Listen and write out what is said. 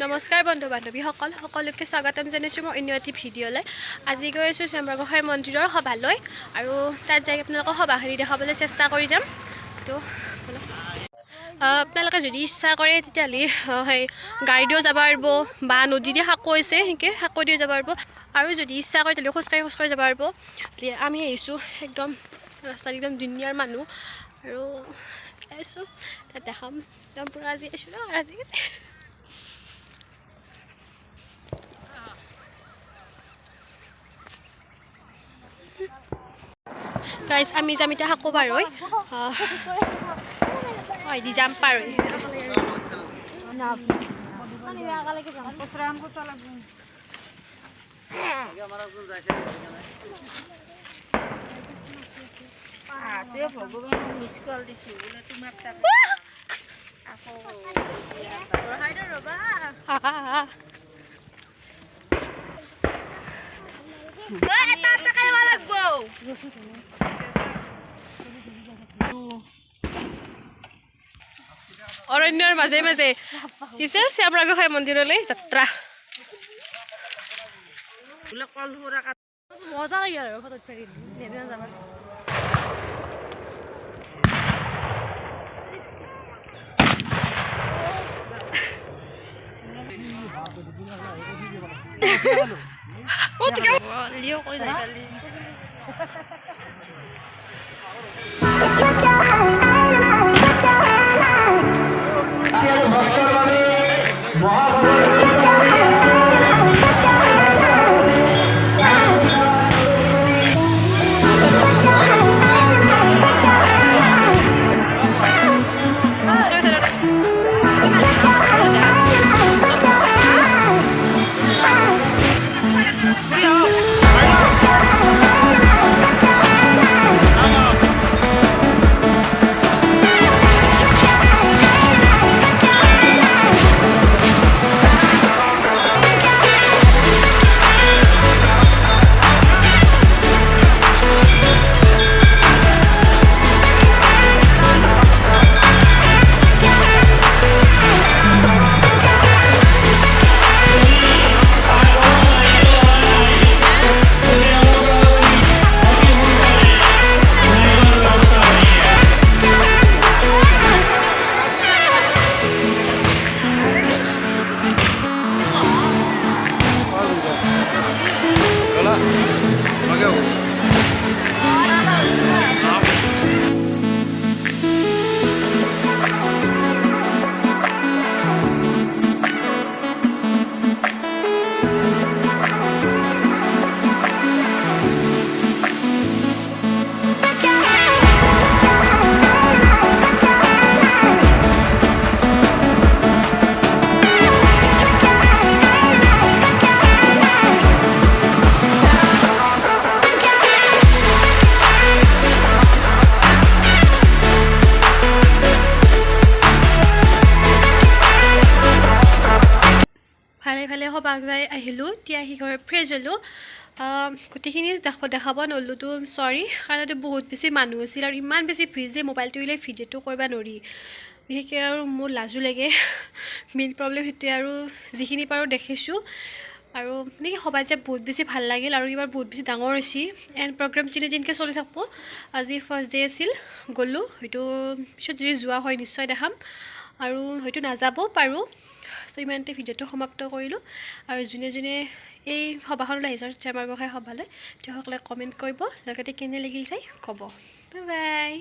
নমস্কাৰ বন্ধু বান্ধৱীসকল সকলোকে স্বাগতম জনাইছোঁ মই অন্য এটি ভিডিঅ'লৈ। আজি গৈ আছোঁ চেম্বাৰগোসাঁই মন্দিৰৰ সভালৈ আৰু তাত যাই আপোনালোকক সভাখিনি দেখাবলৈ চেষ্টা কৰি যাম। তো আপোনালোকে যদি ইচ্ছা কৰে তেতিয়াহ'লে সেই গাড়ীদিও যাব পাৰিব বা নদীৰে সাঁকো আছে সেনেকৈ সাঁকো দিও যাব পাৰিব আৰু যদি ইচ্ছা কৰে তেতিয়াহ'লে খোজকাঢ়ি যাব পাৰিব। আমি আহিছোঁ একদম ৰাস্তাত একদম দুনিয়াৰ মানুহ আৰু আহিছোঁ তাত দেখাম একদম পূৰা আজি আহিছোঁ ন আজি গৈছে। গাইজ আমি যাম এতিয়া সাঁকো পাৰ হৈ দি যাম পাৰ হৈ অৰণ্যৰ মাজে মাজে কিছে চেম্বাৰগোসাঁই মন্দিৰলৈ যাত্ৰা মজা লাগে আৰু ফটোত ফেৰি যাব ভালে সবাক যাই আহিলোঁ। এতিয়া আহি ঘৰ ফ্ৰেছ হ'লোঁ। গোটেইখিনি দেখাব ন'লোতো চৰি কাৰণ বহুত বেছি মানুহ আছিল আৰু ইমান বেছি ভিৰ যে মোবাইলটো উলিয়াই ভিডিঅ'টো কৰিব নোৱাৰি। বিশেষকৈ আৰু মোৰ লাজো লাগে মেইন প্ৰব্লেম সেইটোৱে আৰু যিখিনি পাৰোঁ দেখিছোঁ আৰু মানে সবাই যে বহুত বেছি ভাল লাগিল আৰু এইবাৰ বহুত বেছি ডাঙৰ হৈছে এণ্ড প্ৰগ্ৰেম যেনেকৈ চলি থাকিব। আজি ফাৰ্ষ্ট ডে আছিল গ'লোঁ হয়তো পিছত যদি যোৱা হয় নিশ্চয় দেখাম আৰু হয়তো নাযাবও পাৰোঁ। চ' ইমানতে ভিডিঅ'টো সমাপ্ত কৰিলোঁ আৰু যোনে যোনে এই সভাখনলৈ আহিছে চেম্বাৰগোসাঁই সভালৈ তেওঁসকলে কমেণ্ট কৰিব লগতে কেনে লাগিল চাই ক'ব। Bye bye.